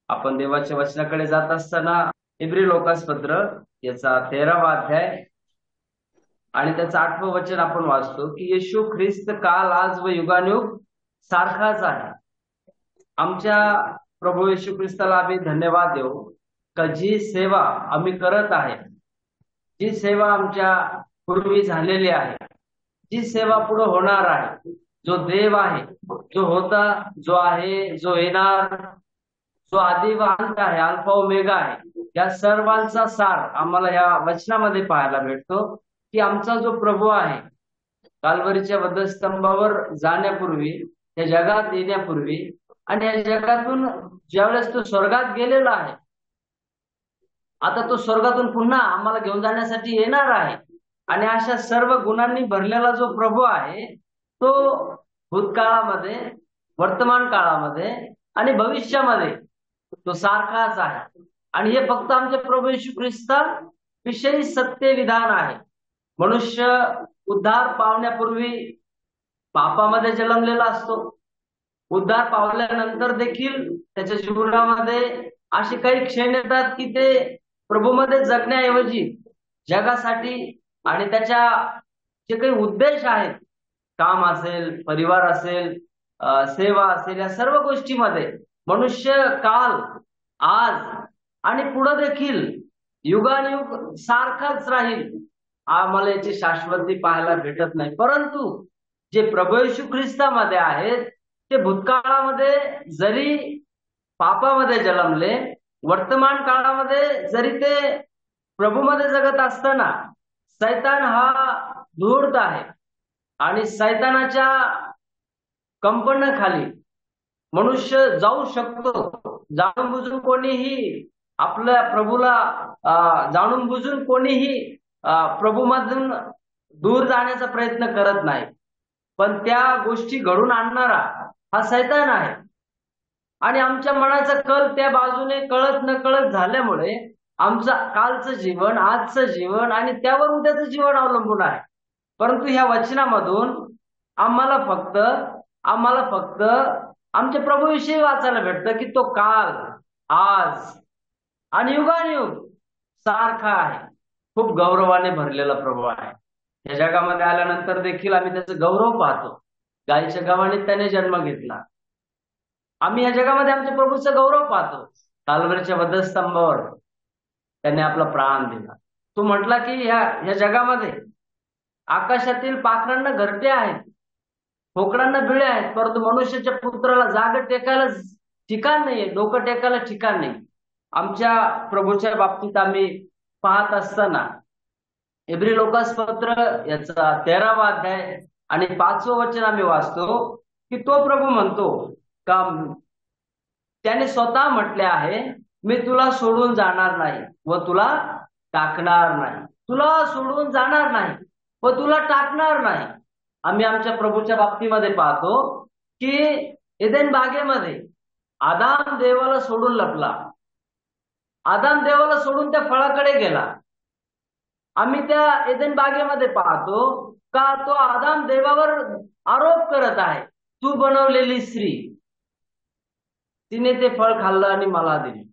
आपण देवाच्या वचनाकडे जात असताना इब्री लोकासपत्र याचा 13वा अध्याय आणि त्याचं 8वं वचन आपण वाचतो की येशू ख्रिस्त काल आज व युगानुयुग सारखाच आहे। आमच्या प्रभू येशू ख्रिस्ताला आम्ही धन्यवाद देऊ का जी सेवा आम्ही करत आहे, जी सेवा आमच्या पूर्वी झालेली आहे, जी सेवा पुढे होणार आहे, जो देव आहे, जो होता, जो आहे, जो येणार, जो आदि व अंत आहे, अल्फा ओमेगा आहे, या सर्वांचा सार आम्हाला या वचनामध्ये पाहायला भेटतो की आमचा जो प्रभू आहे काल्वरीच्या वधस्तंभावर जाण्यापूर्वी, या जगात येण्यापूर्वी आणि या जगातून ज्यावेळेस तो स्वर्गात गेलेला आहे, आता तो स्वर्गातून पुन्हा आम्हाला घेऊन जाण्यासाठी येणार आहे। आणि अशा सर्व गुणांनी भरलेला जो प्रभू आहे तो भूतकाळामध्ये, वर्तमान काळामध्ये आणि भविष्यामध्ये तो सारखाच आहे। आणि हे फक्त आमचे प्रभू येशू ख्रिस्ता विषयी सत्य विधान आहे। मनुष्य उद्धार पावण्यापूर्वी पापामध्ये जन्मलेला असतो, उद्धार पावल्यानंतर देखील त्याच्या जीवनामध्ये असे काही क्षण येतात की ते प्रभूमध्ये जगण्याऐवजी जगासाठी आणि त्याच्या जे काही उद्देश आहेत, काम असेल, परिवार असेल, सेवा असेल, या सर्व गोष्टीमध्ये मनुष्य काल, आज आणि पुढे देखील युगानुयुग सारखाच राहील। आम्हाला याची शाश्वती पाहायला भेटत नाही, परंतु जे प्रभू येशू ख्रिस्तामध्ये आहेत ते भूतकाळामध्ये जरी पापामध्ये जन्मले, वर्तमान काळामध्ये जरी ते प्रभूमध्ये जगत असताना सैतान हा धूर्त आहे आणि सैतानाच्या कंपनाखाली मनुष्य जाऊ शकतो। जाणून बुजून कोणीही आपल्या प्रभूला जाणून बुजून कोणीही प्रभूमधून दूर जाण्याचा प्रयत्न करत नाही, पण त्या गोष्टी घडून आणणारा हा सैतान आहे। आणि आमच्या मनाचा कल त्या बाजूने कळत न कळत झाल्यामुळे आमचं कालचं जीवन, आजचं जीवन आणि त्यावर उद्याचं जीवन अवलंबून आहे। परंतु ह्या वचनामधून आम्हाला फक्त आमच्या प्रभूविषयी वाचायला भेटतं की तो काल, आज आणि युगानुयुग सारखा आहे। खूप गौरवाने भरलेला प्रभू आहे। या जगामध्ये आल्यानंतर देखील आम्ही त्याचा गौरव पाहतो। गायीच्या गव्हाणीत त्याने जन्म घेतला। आम्ही या जगामध्ये आमच्या प्रभूचा गौरव पाहतो। काल्वरीच्या वधस्तंभावर त्याने आपला प्राण दिला। तो म्हटला की या जगामध्ये आकाशातील पाखरांना घरटे आहेत, ठोकरांना बिळे आहेत, परंतु मनुष्याच्या पुत्राला जागा टेकायला ठिकाण नाहीये, डोकं टेकायला ठिकाण नाही। आमच्या प्रभूच्या बाबतीत आम्ही पाहत असताना इब्री लोकासपत्र याचा 13वा अध्याय आणि 5वं वचन आम्ही वाचतो की तो प्रभू म्हणतो का त्याने स्वतः म्हटले आहे, मी तुला सोडून जाणार नाही व तुला टाकणार नाही, तुला सोडून जाणार नाही व तुला टाकणार नाही। आम्ही आमच्या प्रभूच्या बाबतीमध्ये पाहतो की एदेन बागेमध्ये आदाम देवाला सोडून लपला, आदाम देवाला सोडून त्या फळाकडे गेला। आम्ही त्या एदेन बागेमध्ये पाहतो का तो आदाम देवावर आरोप करत आहे, तू बनवलेली स्त्री, तिने ते फळ खाल्लं आणि मला दिले।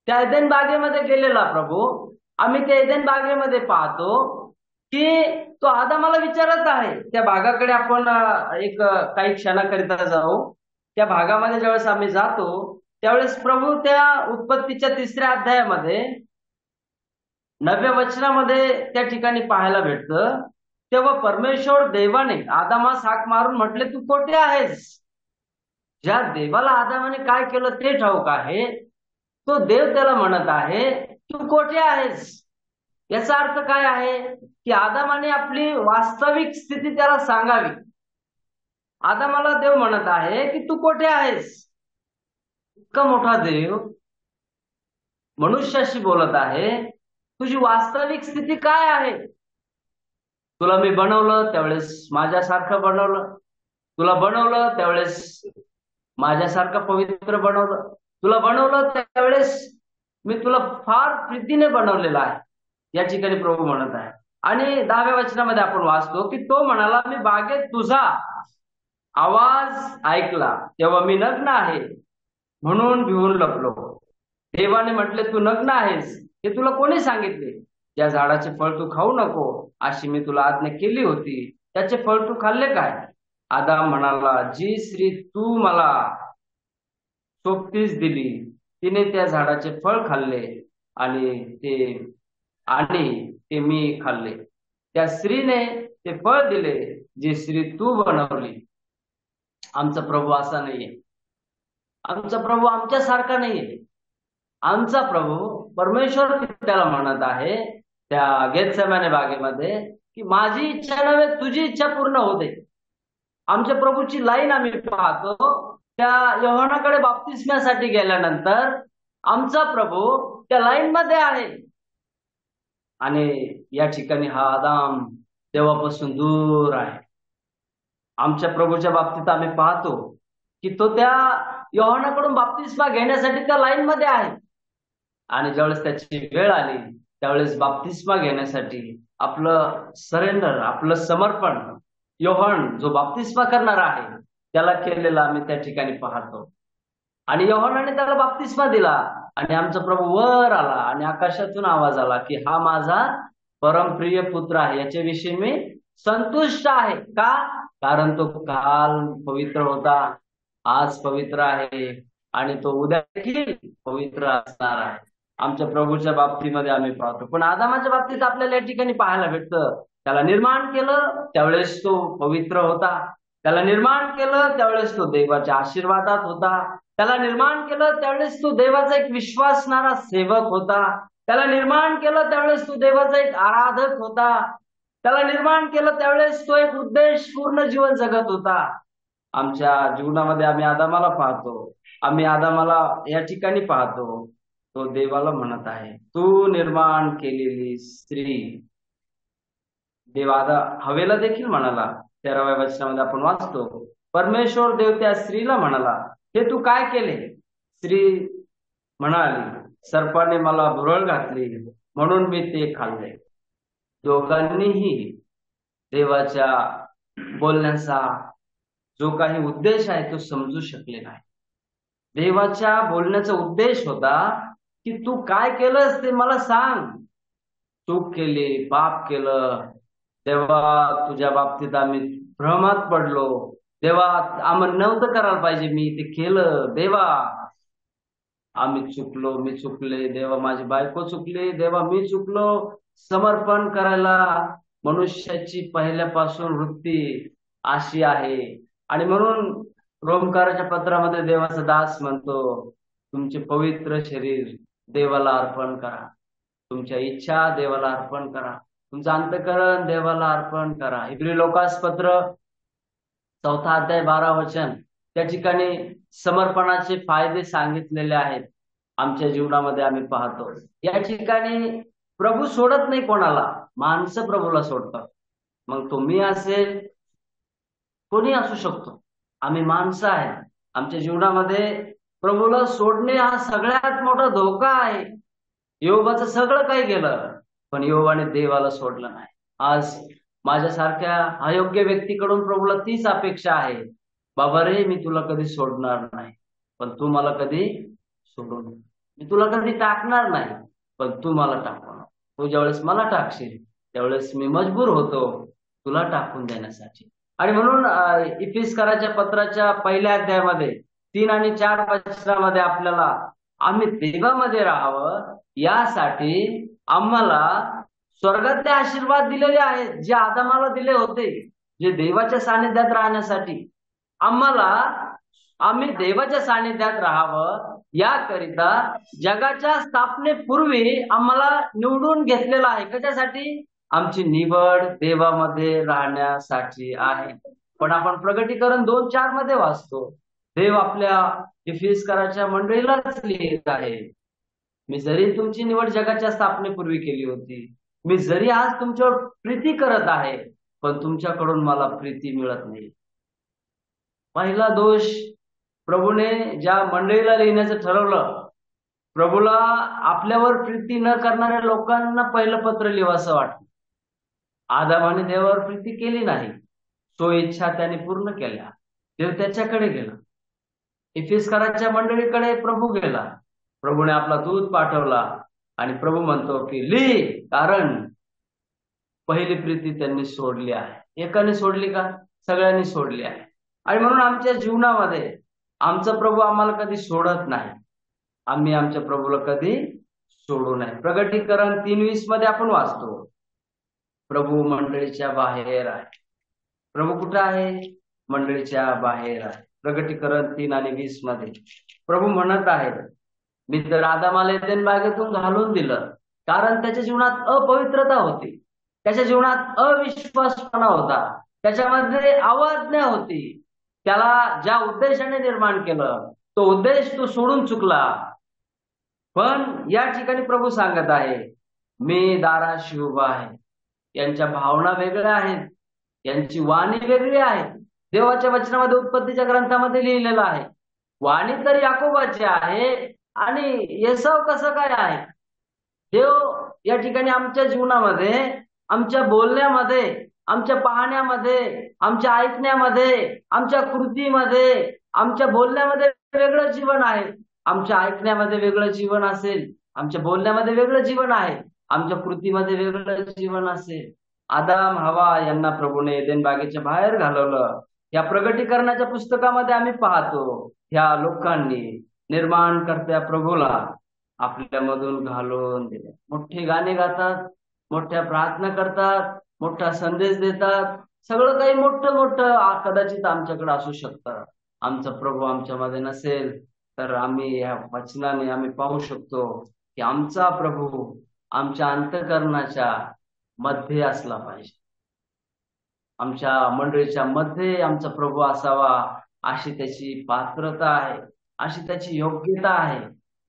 त्या एदेन बागेमध्ये गेलेला प्रभू, आम्ही त्या एदेन बागेमध्ये पाहतो की तो आदामाला विचारत आहे। त्या भागाकडे आपण एक काही क्षणाकरिता जाऊ। त्या भागामध्ये ज्यावेळेस आम्ही जातो त्यावेळेस प्रभू त्या उत्पत्तीच्या 3ऱ्या अध्यायामध्ये 9व्या वचनामध्ये त्या ठिकाणी पाहायला भेटतं। तेव्हा परमेश्वर देवाने आदामास हाक मारून म्हटले, तू कोठे आहेस? ज्या देवाला आदामाने काय केलं ते ठाऊक आहे, तो देव त्याला म्हणत आहे, तू कोठे आहेस? याचा अर्थ काय आहे की आदामाने आपली वास्तविक स्थिती त्याला सांगावी। आदामाला देव म्हणत आहे की तू कोठे आहेस? इतका मोठा देव मनुष्याशी बोलत आहे, तुझी वास्तविक स्थिती काय आहे? तुला मी बनवलं त्यावेळेस माझ्यासारखं बनवलं, तुला बनवलं त्यावेळेस माझ्यासारखं पवित्र बनवलं, तुला बनवलं त्यावेळेस मी तुला फार प्रीतीने बनवलेलं आहे, या ठिकाणी प्रभू म्हणत आहे। आणि 10व्या वचनामध्ये आपण वाचतो की तो म्हणाला, मी बागेत तुझा आवाज ऐकला तेव्हा मी नग्न आहे म्हणून भिवून लपलो। देवाने म्हटले तू नग्न आहेस, हे तुला कोणी सांगितले? या झाडाचे फळ तू खाऊ नको अशी मी तुला आज्ञा केली होती, त्याचे फळ तू खाल्ले काय? आदाम म्हणाला, जी स्त्री तू मला सोबतीस दिली तिने त्या झाडाचे फळ खाल्ले आणि ते ते मी खाल्ले. त्या स्त्रीने ते फळ दिले जी स्त्री तू बनवली. आमचा प्रभू असा नाहीये. आमचा प्रभू आमच्यासारखा नाहीये. आमचा प्रभू परमेश्वर त्याला म्हणत आहे त्या गेतसेमाने बागेमध्ये की माझी इच्छा नव्हे तुझी इच्छा पूर्ण होते. आमच्या प्रभूची लाईन आम्ही पाहतो. त्या योहानाकडे बाप्तिस्म्यासाठी गेल्यानंतर आमचा प्रभू त्या लाईन मध्ये आहे आणि या ठिकाणी हा आदाम देवापासून दूर आहे. आमच्या प्रभूच्या बाबतीत आम्ही पाहतो की तो त्या योहानाकडून बाप्तिस्मा घेण्यासाठी त्या लाईन मध्ये आहे आणि ज्यावेळेस त्याची वेळ आली त्यावेळेस बाप्तिस्मा घेण्यासाठी आपलं सरेंडर, आपलं समर्पण योहान जो बाप्तिस्मा करणार आहे त्याला केलेला आम्ही त्या ठिकाणी पाहतो. आणि योहानाने त्याला बाप्तिस्मा दिला आणि आमचा प्रभू वर आला आणि आकाशातून आवाज आला की हा माझा परमप्रिय पुत्र आहे, याच्याविषयी मी संतुष्ट आहे. का? कारण तो काल पवित्र होता, आज पवित्र आहे आणि तो उद्या देखील पवित्र असणार आहे. आमच्या प्रभूच्या बाबतीमध्ये आम्ही पाहतो. पण आदामाच्या बाबतीत आपल्याला या ठिकाणी पाहायला भेटतं, त्याला निर्माण केलं त्यावेळेस तो पवित्र होता, त्याला निर्माण केलं त्यावेळेस तो देवाच्या आशीर्वादात होता, त्याला निर्माण केलं त्यावेळेस तो देवाचा एक विश्वासणारा सेवक होता, त्याला निर्माण केलं त्यावेळेस तो देवाचा एक आराधक होता, त्याला निर्माण केलं त्यावेळेस तो एक उद्देश पूर्ण जीवन जगत होता. आमच्या जीवनामध्ये आम्ही आदामाला पाहतो, आम्ही आदामाला या ठिकाणी पाहतो. तो देवाला म्हणत आहे तू निर्माण केलेली स्त्री. देव हवेला देखील म्हणाला, 13व्या वचनामध्ये आपण वाचतो, परमेश्वर देव त्या स्त्रीला म्हणाला हे तू काय केले? स्त्री म्हणाली, सर्पाने मला भुरळ घातली म्हणून मी ते खाल्ले. दोघांनीही देवाच्या बोलण्याचा जो काही उद्देश आहे तो समजू शकले नाही. देवाच्या बोलण्याचा उद्देश होता की तू काय केलंस ते मला सांग. चूक केली, पाप केलं देवा, तुझ्या बाबतीत आम्ही भ्रमात पडलो देवा, आम्हाला नव्हतं करायला पाहिजे, मी ते केलं देवा, आम्ही चुकलो, मी चुकले देवा, माझी बायको चुकली देवा, मी चुकलो. समर्पण करायला मनुष्याची पहिल्यापासून वृत्ती अशी आहे आणि म्हणून रोमकाराच्या पत्रामध्ये देवाचा दास म्हणतो तुमचे पवित्र शरीर देवाला अर्पण करा, तुमच्या इच्छा देवाला अर्पण करा, तुमचं अंतःकरण देवाला अर्पण करा. इब्री लोकास पत्र 4 अध्याय 12 वचन, त्या ठिकाणी समर्पणाचे फायदे सांगितलेले आहेत. आमच्या जीवनामध्ये आम्ही पाहतो या ठिकाणी प्रभू सोडत नाही कोणाला, माणसं प्रभूला सोडतात. मग तुम्ही असेल, कोणी असू शकतो, आम्ही माणसं आहे. आमच्या जीवनामध्ये प्रभूला सोडणे हा सगळ्यात मोठा धोका आहे. योबाचं सगळं काही गेलं पण योबाने देवाला सोडलं नाही. आज माझ्यासारख्या अयोग्य व्यक्तीकडून प्रभूला तीच अपेक्षा आहे, बाबा रे मी तुला कधी सोडणार नाही पण तू मला कधी सोडू नको, मी तुला कधी टाकणार नाही पण तू मला टाकू नको. तू ज्यावेळेस मला टाकशील त्यावेळेस मी मजबूर होतो तुला टाकून देण्यासाठी. आणि म्हणून इफिसकराच्या पत्राच्या 1 अध्यायामध्ये 3 आणि 4 वचनामध्ये आपल्याला आम्ही देवामध्ये राहावं यासाठी आम्हाला स्वर्गातले आशीर्वाद दिलेले आहेत, जे आदामाला दिले होते, जे देवाच्या सानिध्यात राहण्यासाठी आम्ही देवाच्या सानिध्यात राहावं याकरिता जगाच्या स्थापनेपूर्वी आम्हाला निवडून घेतलेलं आहे. कशासाठी? आमची निवड देवामध्ये राहण्यासाठी आहे. पण आपण प्रगटीकरण 2:4 मध्ये वाचतो, देव आपल्या इफिसकराच्या मंडळीलाच लिहित आहे, मी जरी तुमची निवड जगाच्या स्थापनेपूर्वी केली होती, मी जरी आज तुमच्यावर प्रीती करत आहे पण तुमच्याकडून मला प्रीती मिळत नाही. पहिला दोष प्रभूने ज्या मंडळीला लिहिण्याचं ठरवलं, प्रभूला आपल्यावर प्रीती न करणाऱ्या लोकांना पहिलं पत्र लिहावंसं वाटलं. आदामाने देवावर प्रीती केली नाही, तो इच्छा त्याने पूर्ण केल्या, देव त्याच्याकडे गेला, इफिसकराच्या मंडळीकडे प्रभू गेला प्रभूने आपला दूत पाठवला आणि प्रभू म्हणतो की लिही, कारण पहिली प्रीती त्यांनी सोडली आहे. एकाने सोडली का? सगळ्यांनी सोडली आहे. आणि म्हणून आमच्या जीवनामध्ये आमचा प्रभू आम्हाला कधी सोडत नाही. आम्ही आमच्या प्रभूला कधी सोडू नये. प्रगटीकरण 3:20 मध्ये आपण वाचतो, प्रभू मंडळीच्या बाहेर आहे. प्रभू कुठं आहे? मंडळीच्या बाहेर आहे. प्रगटीकरण 3:20 मध्ये प्रभू म्हणत आहे, मी तर आदामाला एदेन बागेतून घालून दिलं, कारण त्याच्या जीवनात अपवित्रता होती, त्याच्या जीवनात अविश्वासपणा होता, त्याच्यामध्ये अवज्ञा होती. त्याला ज्या उद्देशाने निर्माण केलं तो उद्देश तो सोडून चुकला. पण या ठिकाणी प्रभू सांगत आहे, मी दाराशी उभा आहे. यांच्या भावना वेगळ्या आहेत, यांची वाणी वेगळी आहे. देवाच्या वचनामध्ये, उत्पत्तीच्या ग्रंथामध्ये लिहिलेलं आहे, वाणी तर याकोबाची आहे आणि येसाव कसं काय आहे. देव या ठिकाणी आमच्या जीवनामध्ये, आमच्या बोलण्यामध्ये, आमच्या पाहण्यामध्ये, आमच्या ऐकण्यामध्ये, आमच्या कृतीमध्ये, आमच्या बोलण्यामध्ये वेगळं जीवन आहे. आमच्या ऐकण्यामध्ये वेगळं जीवन असेल, आमच्या बोलण्यामध्ये वेगळं जीवन आहे, आमच्या कृतीमध्ये वेगळं जीवन असेल. आदाम हवा यांना प्रभूने एदेन बागेच्या बाहेर घालवलं. या प्रगटीकरणाच्या पुस्तकामध्ये आम्ही पाहतो, ह्या लोकांनी निर्माणकर्त्या प्रभूला आपल्यामधून घालून दिले. मोठी गाणी गातात, मोठ्या प्रार्थना करतात, मोठा संदेश देतात, सगळं काही मोठं मोठं कदाचित आमच्याकडे असू शकतं. आमचा प्रभू आमच्यामध्ये नसेल तर आम्ही या वचनाने आम्ही पाहू शकतो की आमचा प्रभू आमच्या अंतःकरणाच्या मध्ये असला पाहिजे. आमच्या मंडळीच्या मध्ये आमचा प्रभू असावा, अशी त्याची पात्रता आहे, अशी त्याची योग्यता आहे.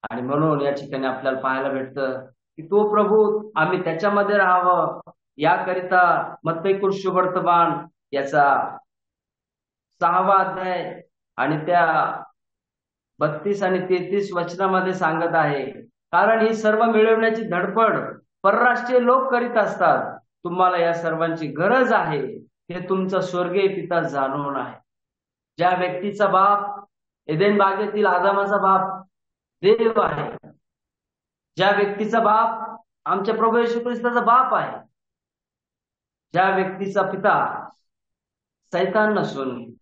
आणि म्हणून या ठिकाणी आपल्याला पाहायला भेटतं की तो प्रभू आम्ही त्याच्यामध्ये राहावं, याकरिता मत्ती शुभवर्तमान याचा 6वा अध्याय आणि त्या 32 आणि 33 वचनामध्ये सांगत आहे, कारण ही सर्व मिळवण्याची धडपड परराष्ट्रीय लोक करीत असतात. तुम्हाला या सर्वांची गरज आहे, हे तुमचा स्वर्गीय पिता जाणून आहे. ज्या व्यक्तीचा बाप एदेन बागेतील आदामाचा बाप देव आहे, ज्या व्यक्तीचा बाप आमच्या प्रभू येशू ख्रिस्ताचा बाप आहे, ज्या व्यक्तीचा पिता सैतान नसून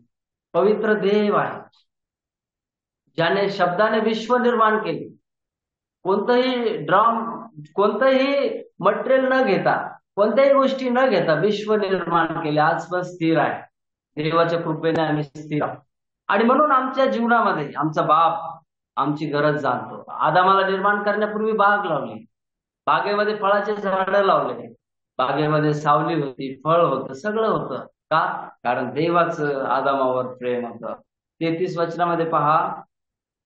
पवित्र देव आहे, ज्याने शब्दाने विश्व निर्माण केले, कोणतंही मटेरियल न घेता, कोणत्याही गोष्टी न घेता विश्व निर्माण केले, आज पण स्थिर आहे. देवाच्या कृपेने आम्ही स्थिर आहोत. आणि म्हणून आमच्या जीवनामध्ये आमचा बाप आमची गरज जाणतो. आदामाला निर्माण करण्यापूर्वी बाग लावली, बागेमध्ये फळाचे झाडं लावले, बागेमध्ये सावली होती, फळ होतं, सगळं होतं. का? कारण देवाचं आदामावर प्रेम होतं. 33 वचनामध्ये पहा,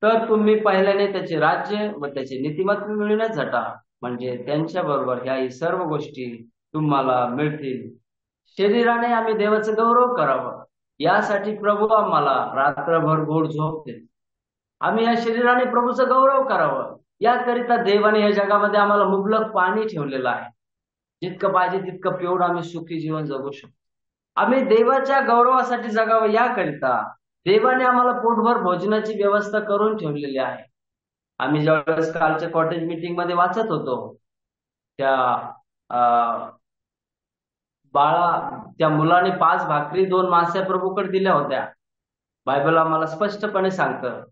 तर तुम्ही पहिल्याने त्याचे राज्य व त्याचे नीतिमत्व मिळवण्यास झटा, म्हणजे त्यांच्या बरोबर ह्या सर्व गोष्टी तुम्हाला मिळतील. शरीराने आम्ही देवाचं गौरव करावं, यासाठी प्रभू आम्हाला रात्रभर गोड झोप देतो. आम्ही या शरीराने प्रभूचं गौरव करावं, याकरिता देवाने या जगामध्ये आम्हाला मुबलक पाणी ठेवलेलं आहे. जितकं पाहिजे तितकं पिऊन आम्ही सुखी जीवन जगू शकतो. आम्ही देवाच्या गौरवासाठी जगावं, याकरिता देवाने आम्हाला पोटभर भोजनाची व्यवस्था करून ठेवलेली आहे. आम्ही ज्यावेळेस कालच्या कॉटेज मीटिंग मध्ये वाचत होतो, त्या मुलाने 5 भाकरी 2 मासे प्रभूकडे दिल्या होत्या. बायबल आम्हाला स्पष्टपणे सांगतं,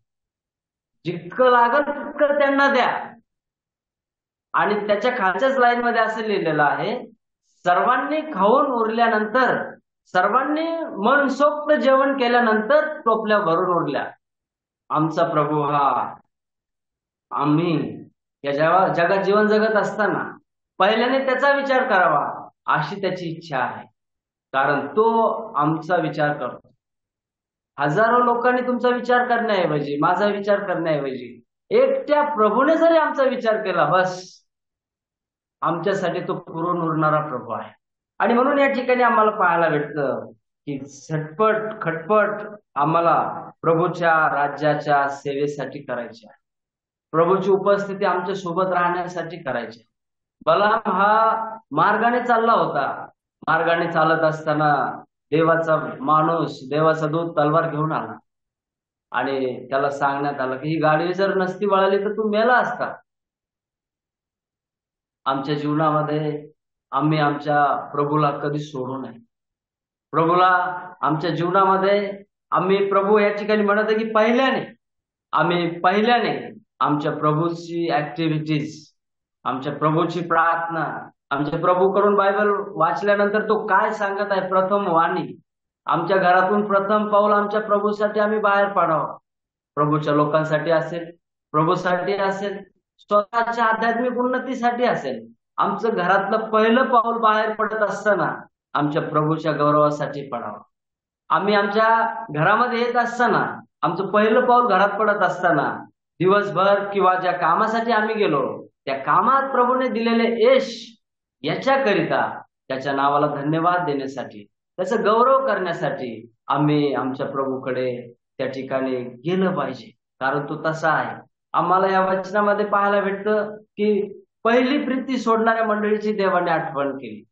जितकं लागल तितकं त्यांना द्या. आणि त्याच्या खालच्याच लाईन मध्ये असं लिहिलेलं आहे, सर्वांनी खाऊन उरल्यानंतर, सर्वांनी मनसोक्त जेवण केल्यानंतर टोपल्या भरून उरल्या. आमचा प्रभू हा, आम्ही या जगात जीवन जगत असताना पहिल्याने त्याचा विचार करावा, अशी त्याची इच्छा आहे. कारण तो आमचा विचार करतो. हजारो लोकांनी तुमचा विचार करण्याऐवजी, माझा विचार करण्याऐवजी एकट्या प्रभूने जरी आमचा विचार केला, बस आमच्यासाठी तो पुरून उरणारा प्रभू आहे. आणि म्हणून या ठिकाणी आम्हाला पाहायला भेटतं की झटपट खटपट आम्हाला प्रभूच्या राज्याच्या सेवेसाठी करायची आहे, प्रभूची उपस्थिती आमच्या सोबत राहण्यासाठी करायची. बलाम हा मार्गाने चालला होता. मार्गाने चालत असताना देवाचा माणूस, देवाचा दूत तलवार घेऊन आला. आणि त्याला सांगण्यात आलं की ही गाडी जर नसती वळाली तर तू मेला असता. आमच्या जीवनामध्ये आम्ही आमच्या प्रभूला कधी सोडू नये. प्रभूला आमच्या जीवनामध्ये आम्ही प्रभू या ठिकाणी म्हणत आहे की पहिल्याने आमच्या प्रभूची ऍक्टिव्हिटीज, आमच्या प्रभूची प्रार्थना, आमच्या प्रभूकडून बायबल वाचल्यानंतर तो काय सांगत आहे, प्रथम वाणी, आमच्या घरातून प्रथम पाऊल आमच्या प्रभूसाठी आम्ही बाहेर पाडावं. प्रभूच्या लोकांसाठी असेल, प्रभूसाठी असेल, स्वतःच्या आध्यात्मिक उन्नतीसाठी असेल. आमचं घरातलं पहिलं पाऊल बाहेर पडत असताना आमच्या प्रभूच्या गौरवासाठी पडावं. आम्ही आमच्या घरामध्ये येत असताना, आमचं पहिलं पाऊल घरात पडत असताना, दिवसभर किंवा ज्या कामासाठी आम्ही गेलो त्या कामात प्रभूने दिलेले यश याच्याकरिता त्याच्या नावाला धन्यवाद देण्यासाठी, त्याचा गौरव करण्यासाठी आम्ही आमच्या प्रभूकडे त्या ठिकाणी गेलं पाहिजे. कारण तो तसा आहे. आम्हाला या वचनामध्ये पाहायला भेटतं की पहिली प्रीती सोडणाऱ्या मंडळीची देवाने आठवण केली.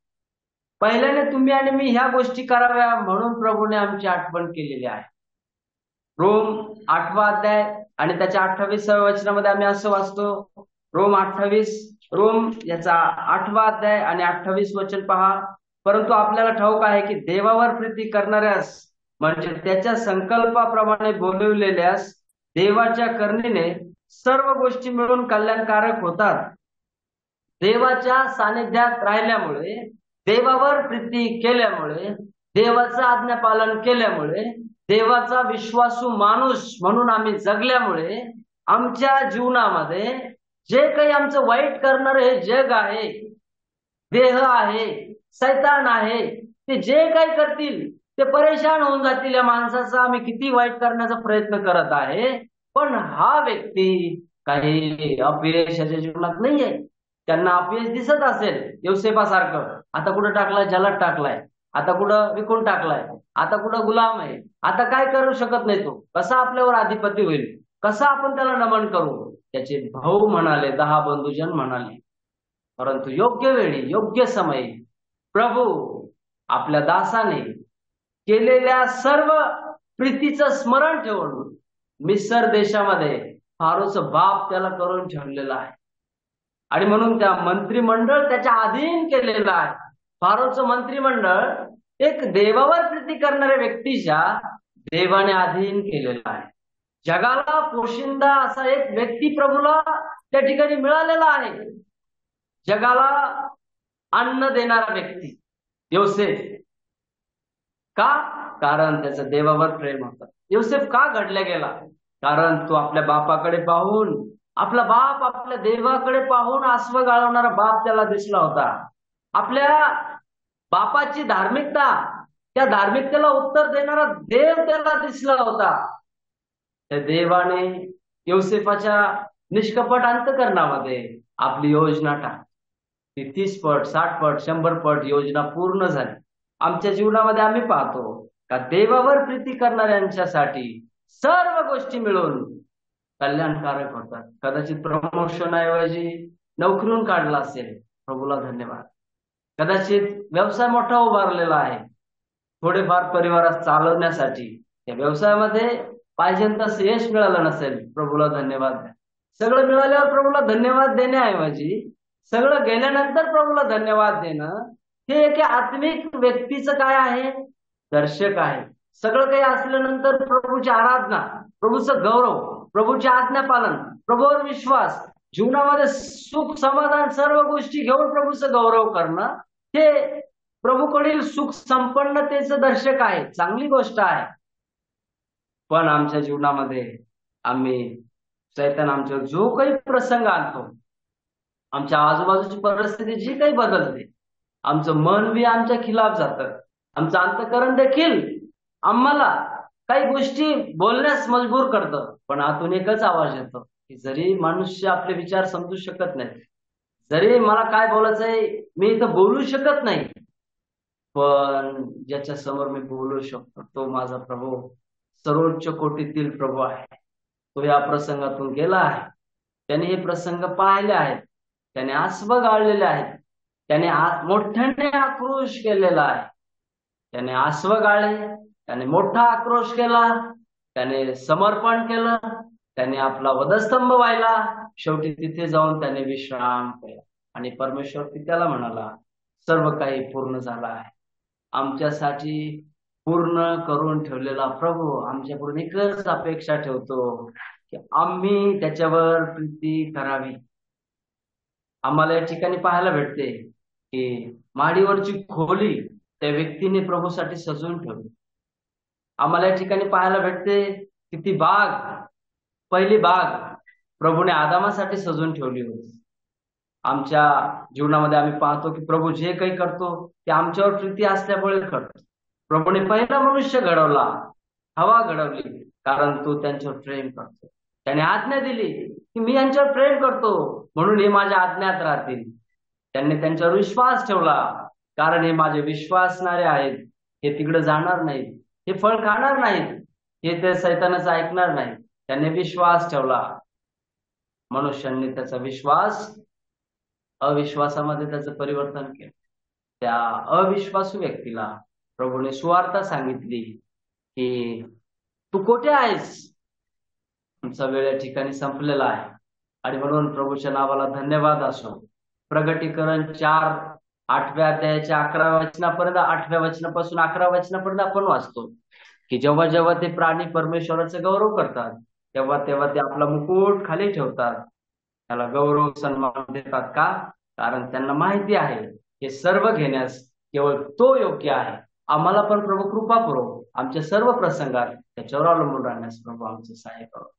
पहिल्याने तुम्ही आणि मी ह्या गोष्टी कराव्या म्हणून प्रभूने आमची आठवण केलेली आहे. रोम 8वा अध्याय आणि त्याच्या 28व्या वचनामध्ये आम्ही असं वाचतो, रोम याचा 8वा अध्याय आणि 28 वचन पहा. परंतु आपल्याला ठाऊक आहे की देवावर प्रीती करणाऱ्यास, म्हणजे त्याच्या संकल्पाप्रमाणे बोलविलेल्यास देवाच्या करणीने सर्व गोष्टी मिळून कल्याणकारक होतात. देवाच्या सानिध्यात राहिल्यामुळे, देवावर प्रीती केल्यामुळे, देवाचं आज्ञापालन केल्यामुळे, देवाचा विश्वासू माणूस म्हणून आम्ही जगल्यामुळे आमच्या जीवनामध्ये जे काही आमचं वाईट करणारं हे जग आहे, देह आहे, सैतान आहे, ते जे काही करतील ते परेशान होऊन जातील. या माणसाचा आम्ही किती वाईट करण्याचा प्रयत्न करत आहे, पण हा व्यक्ती काही अपयशाच्या जीवनात नाहीये. त्यांना अपयश दिसत असेल, योसेफासारखं, आता कुठं टाकलाय, जलात टाकलाय, आता कुठं विकून टाकलाय, आता कुठं गुलाम आहे, आता काय करू शकत नाही, तो कसा आपल्यावर अधिपती होईल, कसा आपण त्याला नमन करू. त्याचे भाऊ म्हणाले, 10 बंधुजन म्हणाले. परंतु योग्य वेळी, योग्य समयी प्रभू आपल्या दासाने केलेल्या सर्व प्रीतीचं स्मरण ठेवून मिस्र देशामध्ये फारोचं बाप त्याला करून ठेवलेला आहे. आणि म्हणून त्या मंत्रिमंडळ त्याच्या अधीन केलेलं आहे. फारोचं मंत्रिमंडळ एक देवावर प्रीती करणाऱ्या व्यक्तीच्या देवाने अधीन केलेलं आहे. जगाला पोशिंदा असा एक व्यक्ती प्रभूला त्या ठिकाणी मिळालेला आहे. जगाला अन्न देणारा व्यक्ती योसेफ. का? कारण त्याचं देवावर प्रेम होतं. योसेफ का घडला गेला? कारण तो आपल्या बापाकडे पाहून, आपला बाप आपल्या देवाकडे पाहून आसव गाळवणारा बाप त्याला दिसला होता. आपल्या बापाची धार्मिकता, त्या धार्मिकतेला उत्तर देणारा देव त्याला दिसला होता. त्या देवाने योसेफाच्या निष्कपट अंतकरणामध्ये आपली योजना टाकली. ती 30 पट, 60 पट, 100 पट योजना पूर्ण झाली. आमच्या जीवनामध्ये आम्ही पाहतो का देवावर प्रीती करणाऱ्यांच्यासाठी सर्व गोष्टी मिळून कल्याणकारक होतात. कदाचित प्रमोशन ऐवजी नोकरीहून काढला असेल, प्रभूला धन्यवाद. कदाचित व्यवसाय मोठा उभारलेला आहे, थोडेफार परिवारात चालवण्यासाठी त्या व्यवसायामध्ये पाहिजे तसं यश मिळालं नसेल, प्रभूला धन्यवाद द्या. सगळं मिळाल्यावर प्रभूला धन्यवाद देण्याऐवजी सगळं गेल्यानंतर प्रभूला धन्यवाद देणं, हे एक आत्मिक व्यक्तीचं काय आहे, दर्शक आहे. सगळं काही असल्यानंतर प्रभूची आराधना, प्रभूचं गौरव, प्रभूचे आज्ञापालन, प्रभूवर विश्वास, जीवनामध्ये सुख समाधान सर्व गोष्टी घेऊन प्रभूचं गौरव करणं, हे प्रभूकडील सुख संपन्नतेचं दर्शक आहे. चांगली गोष्ट आहे. पण आमच्या जीवनामध्ये आम्ही सैतान आमच्या जो काही प्रसंग आणतो, आमच्या आजूबाजूची परिस्थिती जी काही बदलते, आमचं मन बी आमच्या खिलाफ जातं. आमचं अंतःकरण देखील आम्हाला काही गोष्टी बोलण्यास मजबूर करतं. पण आतून एकच आवाज येतो की जरी मनुष्य आपले विचार समजू शकत नाही, जरी मला काय बोलायचंय मी इथं बोलू शकत नाही, पण ज्याच्या समोर मी बोलू शकतो तो माझा प्रभू, सर्वोच्च कोटीतील प्रभू आहे. तो या प्रसंगातून गेला आहे. त्याने हे प्रसंग पाहिले आहेत, त्याने आसव गाळलेले आहेत, त्याने मोठ्याने आक्रोश केलेला आहे. त्याने आसव गाळले, त्याने मोठा आक्रोश केला, त्याने समर्पण केलं, त्याने आपला वधस्तंभ वाहिला, शेवटी तिथे जाऊन त्याने विश्राम केला आणि परमेश्वर पित्याला म्हणाला, सर्व काही पूर्ण झालं आहे. आमच्यासाठी पूर्ण करून ठेवलेला प्रभू आमच्याकडून एकच अपेक्षा ठेवतो की आम्ही त्याच्यावर प्रीती करावी. आम्हाला या ठिकाणी पाहायला भेटते की माडीवरची खोली त्या व्यक्तीने प्रभूसाठी सजवून ठेवली. आम्हाला या ठिकाणी पाहायला भेटते की ती बाग, पहिली बाग प्रभूने आदामासाठी सजवून ठेवली होती. आमच्या जीवनामध्ये आम्ही पाहतो की प्रभू जे काही करतो ते आमच्यावर प्रीती असल्यामुळे करतो. प्रभूने पहिला मनुष्य घडवला, हवा घडवली, कारण तो त्यांच्यावर प्रेम करतो. त्याने आज्ञा दिली की मी यांच्यावर प्रेम करतो म्हणून हे माझ्या आज्ञात राहतील. त्यांनी त्यांच्यावर विश्वास ठेवला, कारण हे माझे विश्वासणारे आहेत, हे तिकडे जाणार नाहीत, हे फळ खाणार नाहीत, हे ते सैतानाचं ऐकणार नाहीत. त्यांनी विश्वास ठेवला. मनुष्यांनी त्याचा विश्वास अविश्वासामध्ये त्याचं परिवर्तन केलं. त्या अविश्वासू व्यक्तीला प्रभूने सुवार्ता सांगितली की तू कुठे आहेस? तुमचा वेळ या ठिकाणी संपलेला आहे. आणि म्हणून प्रभूच्या नावाला धन्यवाद असो. प्रगटीकरण 4:8 अध्यायाच्या 11 वचनापर्यंत, 8 वचनापासून 11 वचनापर्यंत आपण वाचतो की जेव्हा जेव्हा ते प्राणी परमेश्वराचा गौरव करतात, तेव्हा तेव्हा ते आपला मुकुट खाली ठेवतात, त्याला गौरव सन्मान देतात. का? कारण त्यांना माहिती आहे हे सर्व घेण्यास केवळ तो योग्य आहे. आम्हाला पण प्रभू कृपा करो, आमच्या सर्व प्रसंगात त्याच्यावर अवलंबून राहण्यास प्रभू आमचे सहाय्य करो.